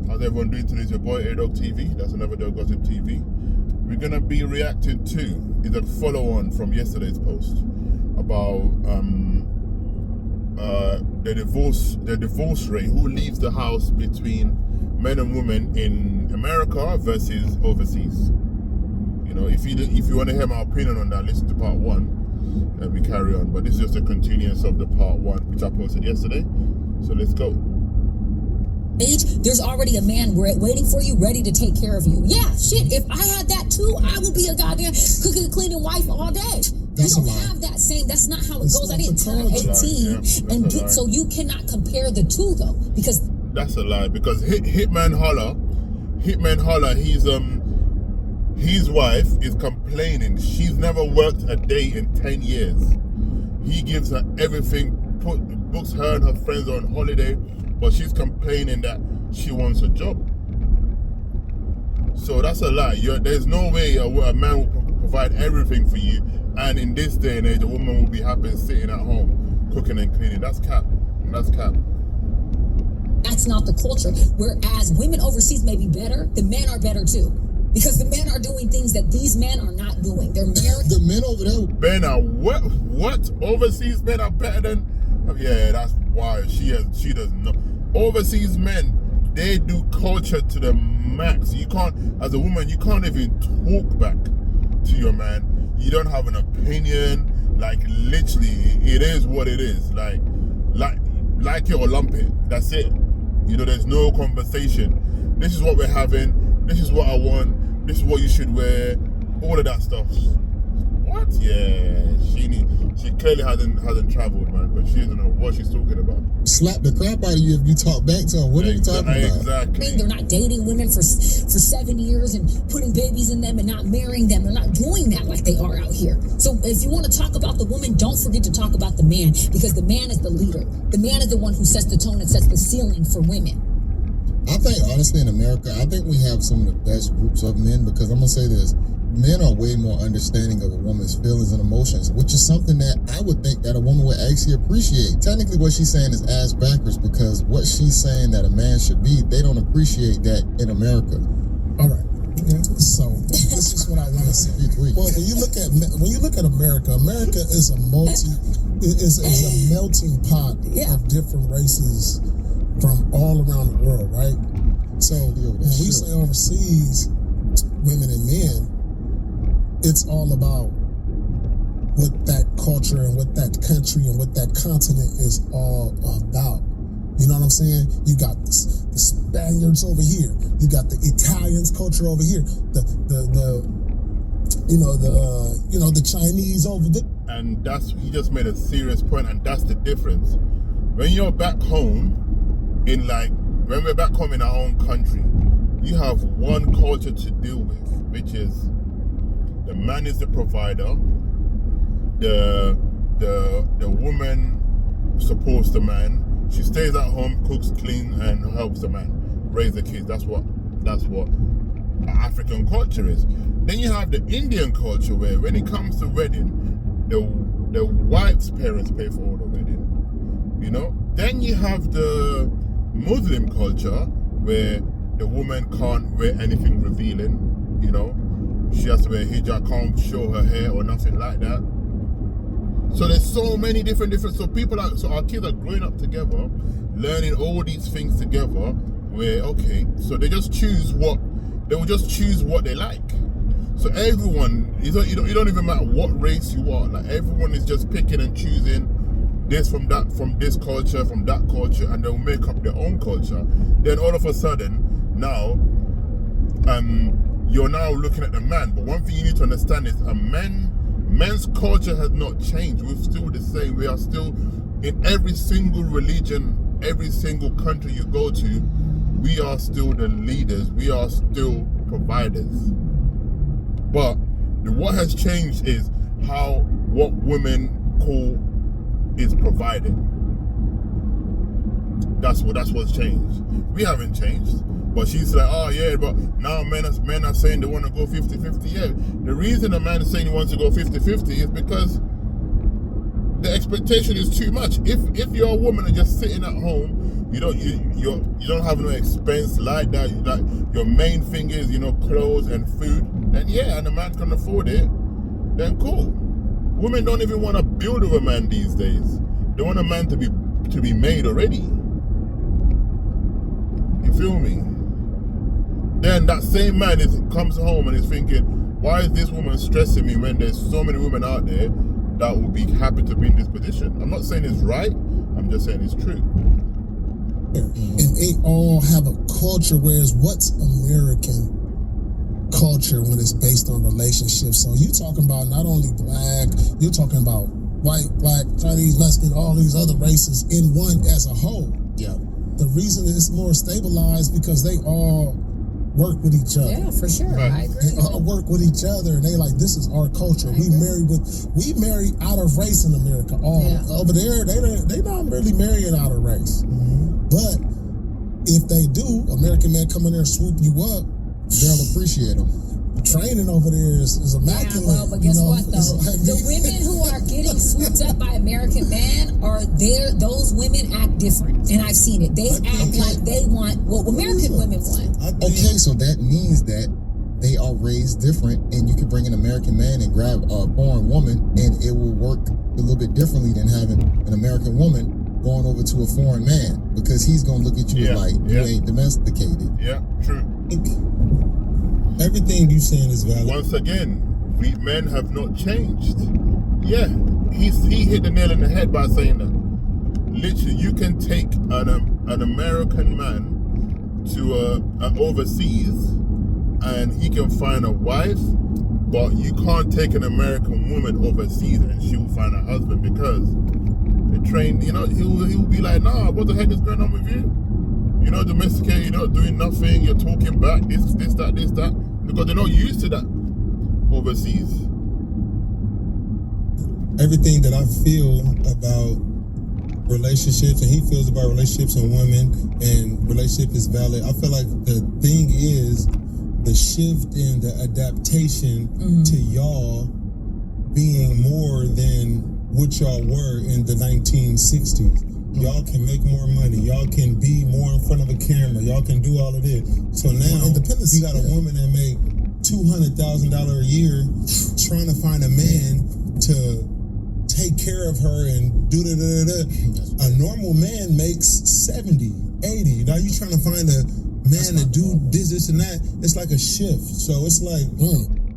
How's everyone doing today? It's your boy A-Dog TV. That's another Dog Gossip TV. We're gonna be reacting to is a follow-on from yesterday's post about the divorce rate. Who leaves the house between men and women in America versus overseas? You know, if you want to hear my opinion on that, listen to part 1 and we carry on. But this is just a continuance of the part 1 which I posted yesterday. So let's go. There's already a man waiting for you, ready to take care of you. Yeah, shit, if I had that too, I would be a goddamn cooking and cleaning wife all day. That's you don't have that same, that's not how it goes. I didn't turn 18 and get, so you cannot compare the two though, because that's a lie. Because Hitman Holler, his wife is complaining. She's never worked a day in 10 years. He gives her everything, books her and her friends on holiday, but she's complaining that she wants a job. So that's a lie. There's no way a man will provide everything for you, and in this day and age, a woman will be happy sitting at home cooking and cleaning. That's cap. That's cap. That's not the culture. Whereas women overseas may be better, the men are better too. Because the men are doing things that these men are not doing. They're married. The men over there. Men are what? Overseas men are better than? Yeah, that's why she doesn't know. Overseas men, they do culture to the max. You can't, as a woman, you can't even talk back to your man. You don't have an opinion. Like literally, it is what it is. Like it or lump it. That's it. You know, there's no conversation. This is what we're having. This is what I want. This is what you should wear. All of that stuff. What? Yeah, she clearly hasn't traveled, man, but she doesn't know what she's talking about. Slap the crap out of you if you talk back to her. What are you talking about? Exactly. They're not dating women for 7 years and putting babies in them and not marrying them. They're not doing that like they are out here. So if you want to talk about the woman, don't forget to talk about the man, because the man is the leader. The man is the one who sets the tone and sets the ceiling for women. I think, honestly, in America, I think we have some of the best groups of men, because I'm going to say this. Men are way more understanding of a woman's feelings and emotions, which is something that I would think that a woman would actually appreciate. Technically, what she's saying is ass backwards, because what she's saying that a man should be, they don't appreciate that in America. All right. So this is what I want to say. Well, when you look at America, America is a melting pot of different races from all around the world, right? So when we say overseas, women and men, it's all about what that culture and what that country and what that continent is all about. You know what I'm saying? You got the Spaniards over here. You got the Italians culture over here. The Chinese over there. And he just made a serious point, and that's the difference. When you're back home, when we're back home in our own country, you have one culture to deal with, which is the man is the provider, the woman supports the man. She stays at home, cooks, cleans, and helps the man raise the kids. That's what African culture is. Then you have the Indian culture, where when it comes to wedding, the wife's parents pay for all the wedding. You know. Then you have the Muslim culture, where the woman can't wear anything revealing. You know, she has to wear hijab, can't show her hair or nothing like that. So there's so many different. So our kids are growing up together, learning all these things together. Where so they will just choose what they like. So everyone, you don't even matter what race you are. Like everyone is just picking and choosing this from that, from this culture, from that culture, and they'll make up their own culture. Then all of a sudden, now, you're now looking at the man. But one thing you need to understand is men's culture has not changed. We're still the same. We are still in every single religion, every single country you go to. We are still the leaders. We are still providers. But what has changed is what women call is provided. That's what's changed. We haven't changed. But she's like, oh yeah, but now men are saying they want to go 50-50. Yeah, the reason a man is saying he wants to go 50-50 is because the expectation is too much. If you're a woman and just sitting at home you don't have no expense like that. Like your main thing is clothes and food. Then yeah, and the man can afford it. Then cool. Women don't even want to build with a man these days. They want a man to be made already. You feel me? Then that same man comes home and is thinking, why is this woman stressing me when there's so many women out there that will be happy to be in this position? I'm not saying it's right. I'm just saying it's true. And they all have a culture, whereas what's American culture when it's based on relationships? So you talking about not only black, you're talking about white, black, Chinese, Mexican, all these other races in one as a whole. Yeah. The reason it's more stabilized because they all work with each other. Yeah, for sure. Right. I agree. They all work with each other, and they like, this is our culture. We marry out of race in America. Over there, they not really marrying out of race. But if they do, American men come in there and swoop you up, They'll appreciate them. training over there is immaculate. Yeah, well, but guess what though? Like, The women who are getting swooped up by American men those women act different. And I've seen it. They act like they want what American women want. Okay, so that means that they are raised different, and you can bring an American man and grab a foreign woman, and it will work a little bit differently than having an American woman going over to a foreign man, because he's gonna look at you like you ain't domesticated. Yeah, true. Everything you saying is valid. Once again, we men have not changed. Yeah, he hit the nail on the head by saying that. Literally, you can take an American man to overseas, and he can find a wife, but you can't take an American woman overseas and she will find a husband, because the train, he'll be like, nah, what the heck is going on with you? You're not domesticated, you're not doing nothing, you're talking back, this, that, because they're not used to that overseas. Everything that I feel about relationships and he feels about relationships and women and relationship is valid. I feel like the thing is the shift in the adaptation to y'all being more than what y'all were in the 1960s. Y'all can make more money. Y'all can be more in front of a camera. Y'all can do all of this. So now you got a woman that make $200,000 a year trying to find a man to take care of her and do da. A normal man makes 70, 80. Now you trying to find a man to do this and that. It's like a shift. So it's like,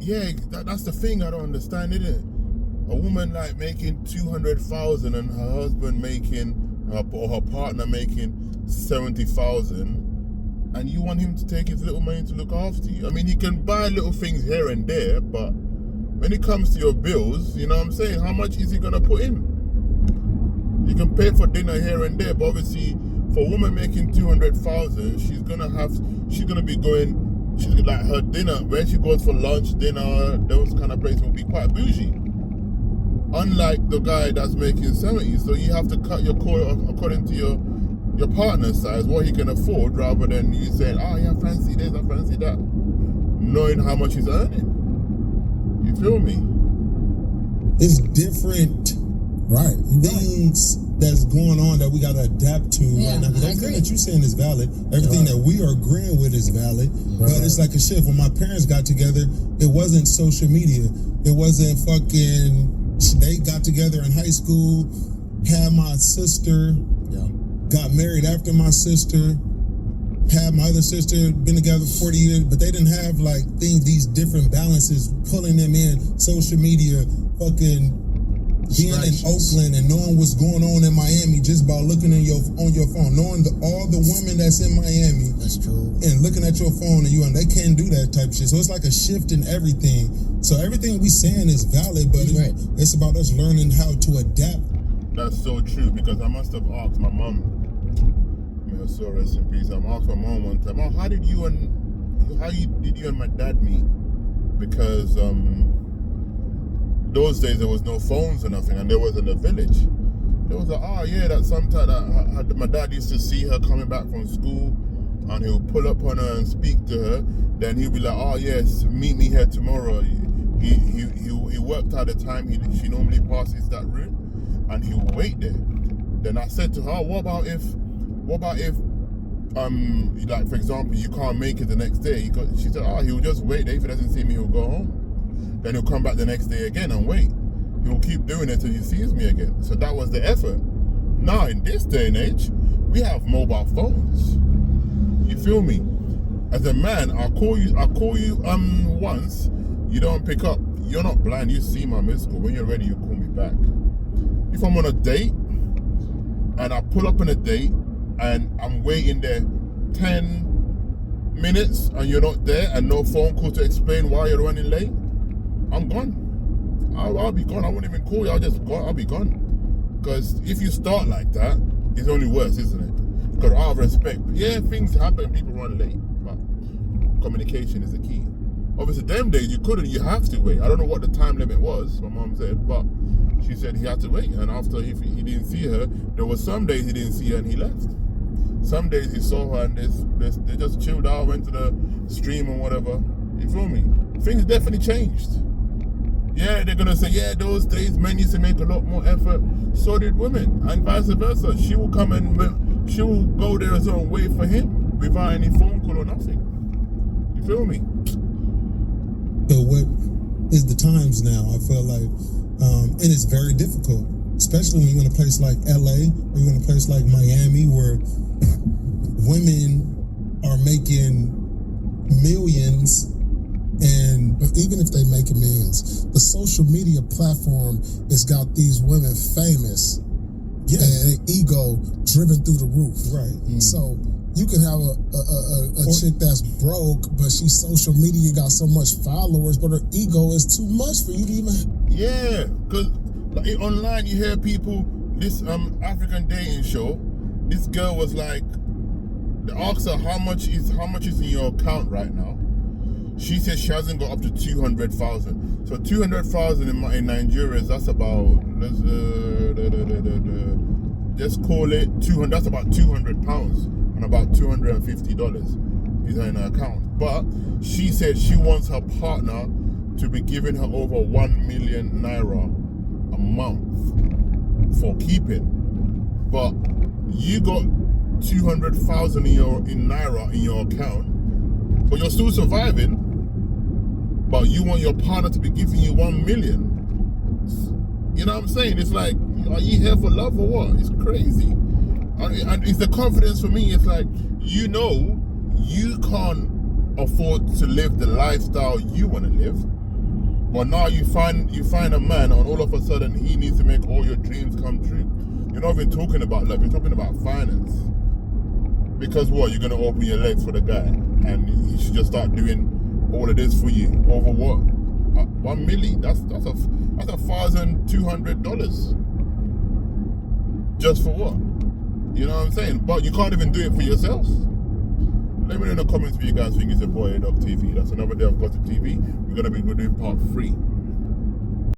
Yeah, that's the thing I don't understand, isn't it? A woman like making 200,000 and her husband making, or her partner making 70,000, and you want him to take his little money to look after you. I mean, he can buy little things here and there, but when it comes to your bills, you know what I'm saying, how much is he gonna put in? You can pay for dinner here and there, but obviously for a woman making 200,000, she's gonna be going, she's like, her dinner, when she goes for lunch, dinner, those kind of places will be quite bougie. Unlike the guy that's making 70, so you have to cut your cord according to your partner's size, what he can afford, rather than you saying, yeah, I fancy this, I fancy that, knowing how much he's earning. You feel me? it's different things that's going on that we got to adapt to right now. Because everything that you're saying is valid. Everything that we are agreeing with is valid. But it's like a shift. When my parents got together, it wasn't social media. It wasn't they got together in high school, had my sister, got married after my sister, had my other sister, been together 40 years, but they didn't have these different balances, pulling them in, social media, being in Oakland and knowing what's going on in Miami just by looking on your phone, knowing all the women that's in Miami. That's true. And looking at your phone and they can't do that type of shit. So it's like a shift in everything. So everything we saying is valid, but it's about us learning how to adapt. That's so true, because I must have asked my mom, may her soul rest in peace, I asked my mom one time, how did you and my dad meet? Because those days there was no phones or nothing, and there was in the village. There was that sometimes my dad used to see her coming back from school, and he would pull up on her and speak to her. Then he'd be like, yes, meet me here tomorrow. He worked out the time she normally passes that route, and he would wait there. Then I said to her, what about if What about if, like for example, you can't make it the next day? She said, he'll just wait. If he doesn't see me, he'll go home. Then he'll come back the next day again and wait. He'll keep doing it till he sees me again. So that was the effort. Now in this day and age, we have mobile phones. You feel me? As a man, I'll call you once, you don't pick up. You're not blind, you see my missed call. When you're ready, you call me back. If I'm on a date and I pull up on a date and I'm waiting there 10 minutes and you're not there and no phone call to explain why you're running late, I'm gone. I'll be gone. I won't even call you. I'll be gone. Because if you start like that, it's only worse, isn't it? Because out of respect, yeah, things happen, people run late, but communication is the key. Obviously, them days you have to wait. I don't know what the time limit was, my mom said, but she said he had to wait. And after he didn't see her, there was some days he didn't see her and he left. Some days he saw her and they just chilled out, went to the stream and whatever. You feel me? Things definitely changed. Yeah, they're gonna say, yeah, those days men used to make a lot more effort. So did women, and vice versa. She will come and she will go there as well and wait for him without any phone call or nothing. You feel me? But what is the times now? I feel like, and it's very difficult, especially when you're in a place like LA, or you're in a place like Miami, where women are making millions. And even if they make millions, the social media platform has got these women famous, and ego driven through the roof. Right. So you can have a chick that's broke, but she's social media, got so much followers, but her ego is too much for you to even. Yeah, because like, online you hear people, this African dating show, this girl was like, they asked her how much is in your account right now. She said she hasn't got up to 200,000. So 200,000 in Nigeria, that's about, let's call it 200. That's about 200 pounds and about $250 is in her account. But she said she wants her partner to be giving her over 1 million naira a month for keeping. But you got 200,000 in naira in your account, but you're still surviving. But you want your partner to be giving you 1 million. You know what I'm saying? It's like, are you here for love or what? It's crazy. And it's the confidence for me. It's like, you know, you can't afford to live the lifestyle you want to live. But now you find a man, and all of a sudden he needs to make all your dreams come true. You're not even talking about love. You're talking about finance. Because what? You're gonna open your legs for the guy, and he should just start doing all of this for you over what? 1 million. That's $1,200 just for what? You know what I'm saying? But you can't even do it for yourself. Let me know in the comments what you guys think. It's your boy Doc TV. That's another day of Gossip TV. We're gonna be doing part 3.